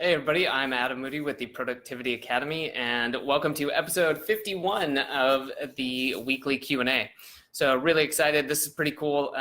Hey everybody, I'm Adam Moody with the Productivity Academy, and welcome to episode 51 of the weekly Q&A. So really excited. This is pretty cool.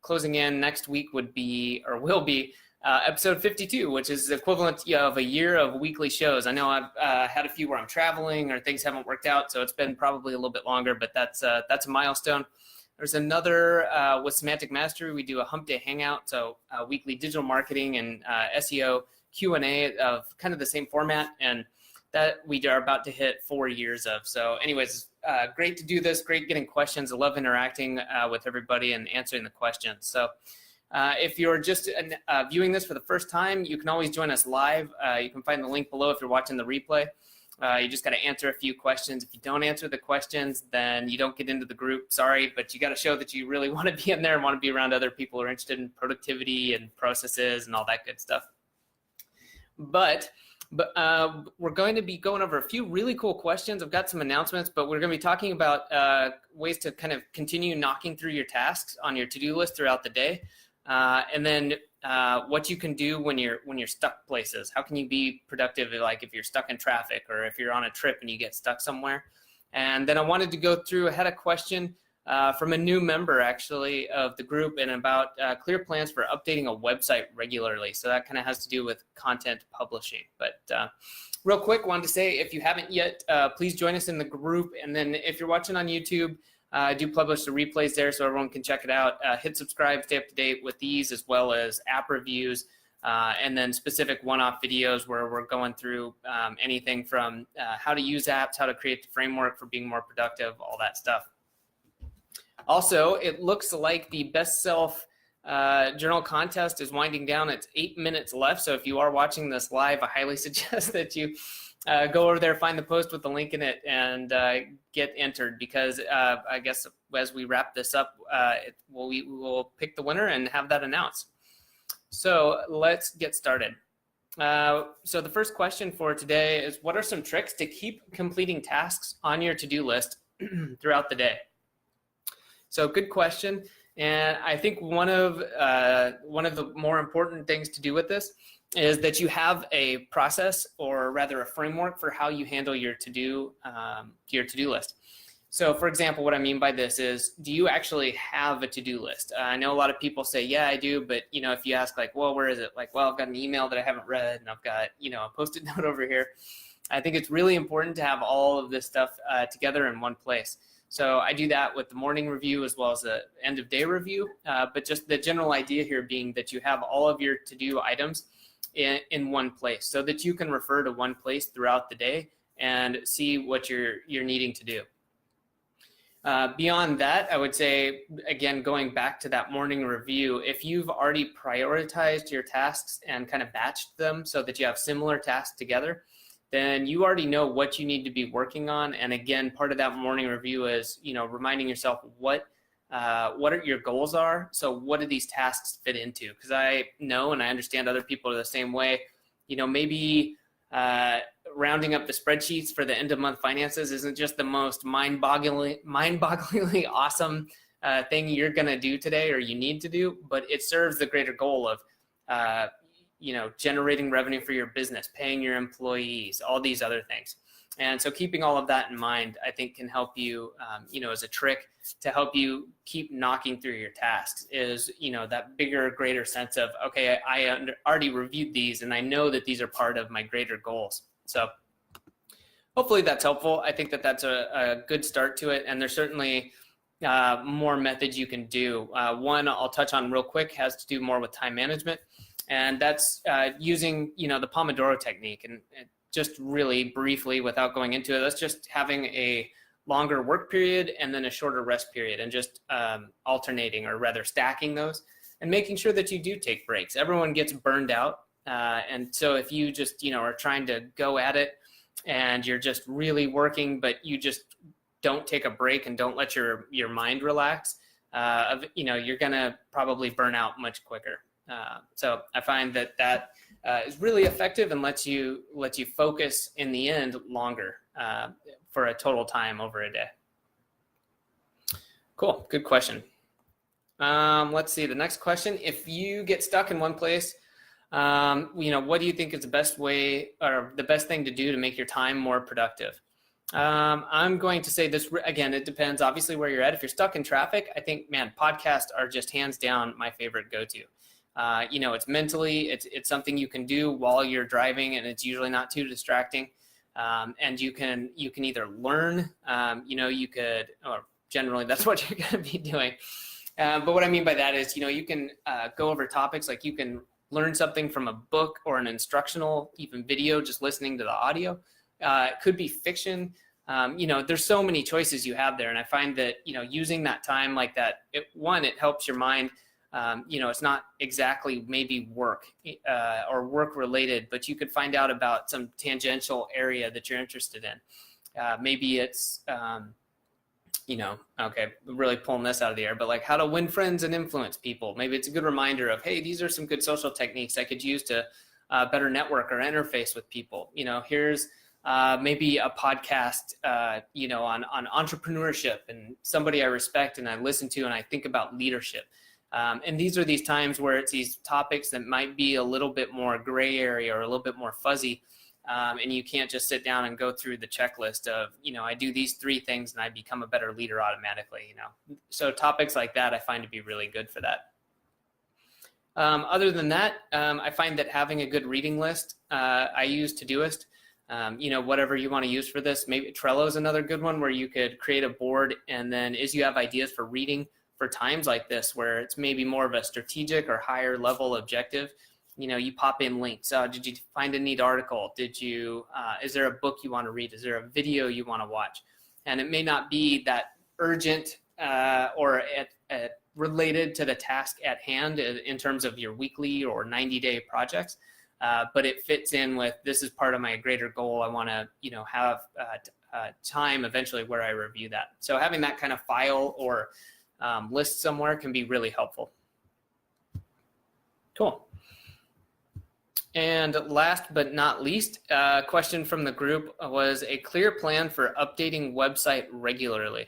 Closing in next week will be episode 52, which is the equivalent of a year of weekly shows. I know I've had a few where I'm traveling or things haven't worked out, so it's been probably a little bit longer, but that's a milestone. There's another with Semantic Mastery. We do a Hump Day Hangout, so weekly digital marketing and SEO Q&A of kind of the same format, and that we are about to hit 4 years of. So anyways, great to do this, great getting questions. I love interacting with everybody and answering the questions. So if you're just viewing this for the first time, you can always join us live. You can find the link below if you're watching the replay. You just got to answer a few questions. If you don't answer the questions, then you don't get into the group. Sorry, but you got to show that you really want to be in there and want to be around other people who are interested in productivity and processes and all that good stuff. But we're going to be going over a few really cool questions. I've got some announcements, but we're going to be talking about ways to kind of continue knocking through your tasks on your to-do list throughout the day, and then what you can do when you're stuck places. How can you be productive, like if you're stuck in traffic or if you're on a trip and you get stuck somewhere? And then I wanted to go through. I had a question from a new member actually of the group, and about clear plans for updating a website regularly. So that kind of has to do with content publishing. But real quick, wanted to say, if you haven't yet, please join us in the group. And then if you're watching on YouTube, I do publish the replays there so everyone can check it out. Hit subscribe, stay up to date with these, as well as app reviews, and then specific one-off videos where we're going through anything from how to use apps, how to create the framework for being more productive, all that stuff. Also, it looks like the Best Self Journal contest is winding down. It's 8 minutes left. So if you are watching this live, I highly suggest that you go over there, find the post with the link in it, and get entered, because I guess as we wrap this up, we will pick the winner and have that announced. So let's get started. So the first question for today is, what are some tricks to keep completing tasks on your to-do list throughout the day? So good question, and I think one of the more important things to do with this is that you have a process, or rather a framework, for how you handle your to-do list. So for example, what I mean by this is, do you actually have a to-do list? I know a lot of people say, yeah, I do, but if you ask, like, well, where is it? Like, well, I've got an email that I haven't read, and I've got a Post-it note over here. I think it's really important to have all of this stuff together in one place. So I do that with the morning review as well as the end of day review, but just the general idea here being that you have all of your to-do items in one place, so that you can refer to one place throughout the day and see what you're needing to do. Beyond that, I would say, again, going back to that morning review, if you've already prioritized your tasks and kind of batched them so that you have similar tasks together, then you already know what you need to be working on. And again, part of that morning review is, reminding yourself what your goals are. So what do these tasks fit into? Because I know, and I understand other people are the same way. Maybe rounding up the spreadsheets for the end of month finances isn't just the most mind-bogglingly awesome thing you're going to do today or you need to do, but it serves the greater goal of generating revenue for your business, paying your employees, all these other things. And so keeping all of that in mind, I think, can help you, as a trick to help you keep knocking through your tasks, is, that bigger, greater sense of, okay, I already reviewed these and I know that these are part of my greater goals. So hopefully that's helpful. I think that that's a good start to it. And there's certainly more methods you can do. One I'll touch on real quick has to do more with time management. And that's using, the Pomodoro technique. And just really briefly, without going into it, that's just having a longer work period and then a shorter rest period, and just alternating, or rather stacking those, and making sure that you do take breaks. Everyone gets burned out. And so if you just, are trying to go at it and you're just really working, but you just don't take a break and don't let your mind relax, you're going to probably burn out much quicker. So I find that is really effective and lets you focus in the end longer for a total time over a day. Cool, good question. Let's see, the next question. If you get stuck in one place What do you think is the best way or the best thing to do to make your time more productive? I'm going to say this again, it depends obviously where you're at. If you're stuck in traffic, I think, man, podcasts are just hands down my favorite go-to. It's mentally, it's something you can do while you're driving, and it's usually not too distracting. And you can either learn, you could, or generally that's what you're going to be doing. But what I mean by that is, you can go over topics, like you can learn something from a book or an instructional, even video, just listening to the audio. It could be fiction. There's so many choices you have there. And I find that, using that time like that, it helps your mind. It's not exactly maybe work or work related, but you could find out about some tangential area that you're interested in. Maybe it's, okay, really pulling this out of the air, but like how to win friends and influence people. Maybe it's a good reminder of, hey, these are some good social techniques I could use to better network or interface with people. Here's maybe a podcast, on entrepreneurship and somebody I respect and I listen to and I think about leadership. And these are these times where it's these topics that might be a little bit more gray area or a little bit more fuzzy. And you can't just sit down and go through the checklist of, I do these 3 things and I become a better leader automatically, So topics like that I find to be really good for that. Other than that, I find that having a good reading list, I use Todoist. Whatever you want to use for this. Maybe Trello is another good one where you could create a board, and then as you have ideas for reading for times like this, where it's maybe more of a strategic or higher level objective, you pop in links. Did you find a neat article? Is there a book you want to read? Is there a video you want to watch? And it may not be that urgent or related to the task at hand in terms of your weekly or 90-day projects. But it fits in with, this is part of my greater goal. I want to, have time eventually where I review that. So having that kind of file or list somewhere can be really helpful. Cool. And last but not least, question from the group was a clear plan for updating website regularly.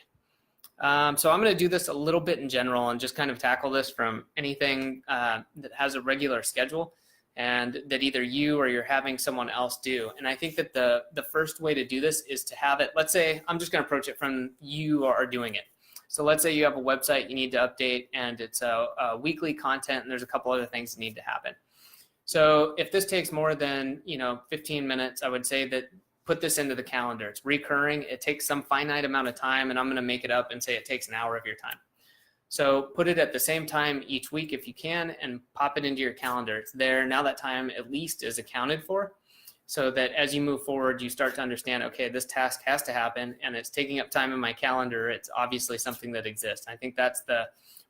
So I'm going to do this a little bit in general and just kind of tackle this from anything that has a regular schedule and that either you or you're having someone else do. And I think that the first way to do this is to have it, let's say, I'm just going to approach it from you are doing it. So let's say you have a website you need to update and it's a weekly content and there's a couple other things that need to happen. So if this takes more than 15 minutes, I would say that put this into the calendar. It's recurring. It takes some finite amount of time, and I'm going to make it up and say it takes an hour of your time. So put it at the same time each week if you can, and pop it into your calendar. It's there. Now that time at least is accounted for, so that as you move forward, you start to understand, okay, this task has to happen and it's taking up time in my calendar. It's obviously something that exists. I think that's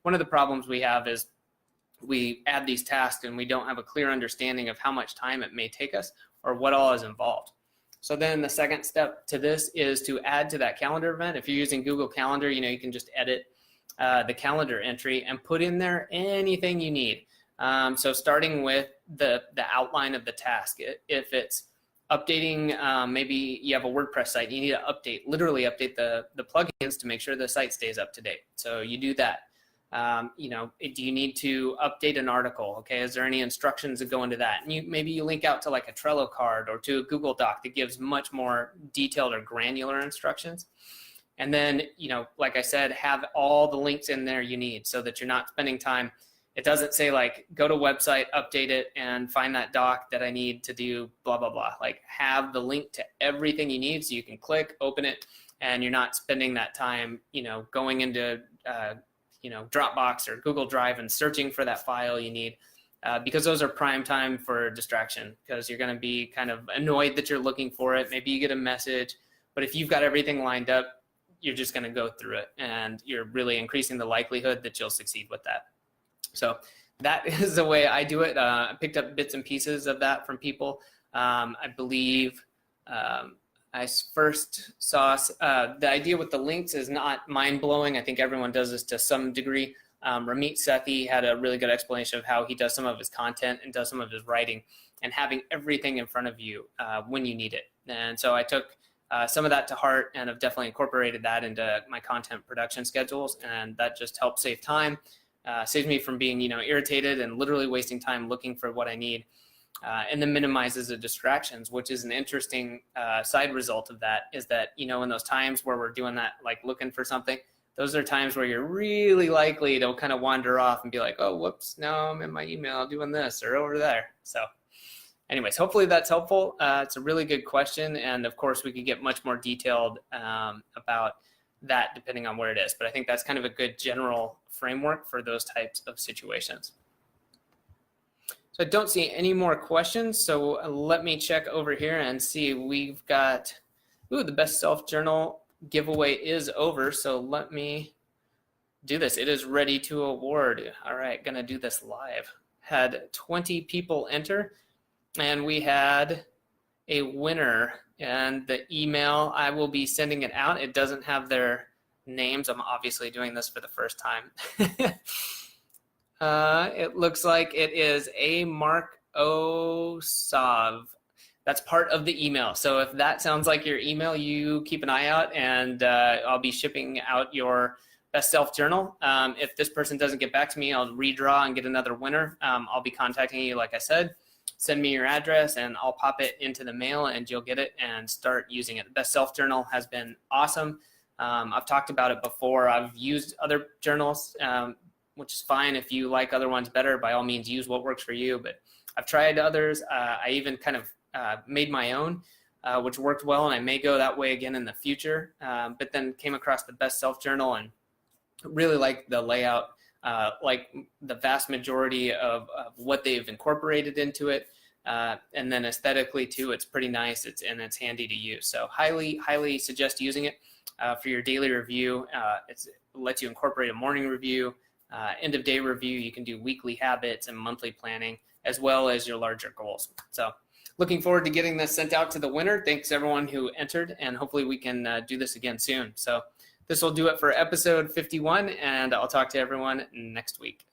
one of the problems we have is we add these tasks and we don't have a clear understanding of how much time it may take us or what all is involved. So then the second step to this is to add to that calendar event. If you're using Google Calendar, you can just edit the calendar entry and put in there anything you need. So starting with the outline of the task. If it's updating, maybe you have a WordPress site, you need to literally update the plugins to make sure the site stays up to date. So you do that. Do you need to update an article? Okay, is there any instructions that go into that? And maybe you link out to like a Trello card or to a Google Doc that gives much more detailed or granular instructions. And then, like I said, have all the links in there you need so that you're not spending time. It doesn't say like, go to website, update it, and find that doc that I need to do blah, blah, blah. Like have the link to everything you need so you can click, open it, and you're not spending that time, going into Dropbox or Google Drive and searching for that file you need, because those are prime time for distraction, because you're going to be kind of annoyed that you're looking for it. Maybe you get a message, but if you've got everything lined up, you're just going to go through it and you're really increasing the likelihood that you'll succeed with that. So that is the way I do it. I picked up bits and pieces of that from people. I believe I first saw the idea with the links is not mind-blowing. I think everyone does this to some degree. Ramit Sethi had a really good explanation of how he does some of his content and does some of his writing, and having everything in front of you when you need it. And so I took some of that to heart and have definitely incorporated that into my content production schedules, and that just helps save time. Saves me from being, irritated and literally wasting time looking for what I need. And then minimizes the distractions, which is an interesting side result of that, is that, in those times where we're doing that, like looking for something, those are times where you're really likely to kind of wander off and be like, oh, whoops, now I'm in my email doing this or over there. So anyways, hopefully that's helpful. It's a really good question. And of course, we could get much more detailed about that depending on where it is. But I think that's kind of a good general framework for those types of situations. So I don't see any more questions. So let me check over here and see. We've got, the Best Self Journal giveaway is over. So let me do this. It is ready to award. All right, gonna do this live. Had 20 people enter, and we had a winner. And the email, I will be sending it out. It doesn't have their names. I'm obviously doing this for the first time. It looks like it is a Mark Osav. That's part of the email. So if that sounds like your email, you keep an eye out, and I'll be shipping out your Best Self Journal. If this person doesn't get back to me, I'll redraw and get another winner. I'll be contacting you, like I said. Send me your address, and I'll pop it into the mail, and you'll get it and start using it. The Best Self Journal has been awesome. I've talked about it before. I've used other journals, which is fine. If you like other ones better, by all means, use what works for you. But I've tried others. I even kind of made my own, which worked well, and I may go that way again in the future. But then came across the Best Self Journal and really liked the layout, like the vast majority of what they've incorporated into it. And then aesthetically too, it's pretty nice. It's handy to use. So highly suggest using it for your daily review. It lets you incorporate a morning review, end of day review. You can do weekly habits and monthly planning, as well as your larger goals. So looking forward to getting this sent out to the winner. Thanks everyone who entered, and hopefully we can do this again soon. So this will do it for episode 51, and I'll talk to everyone next week.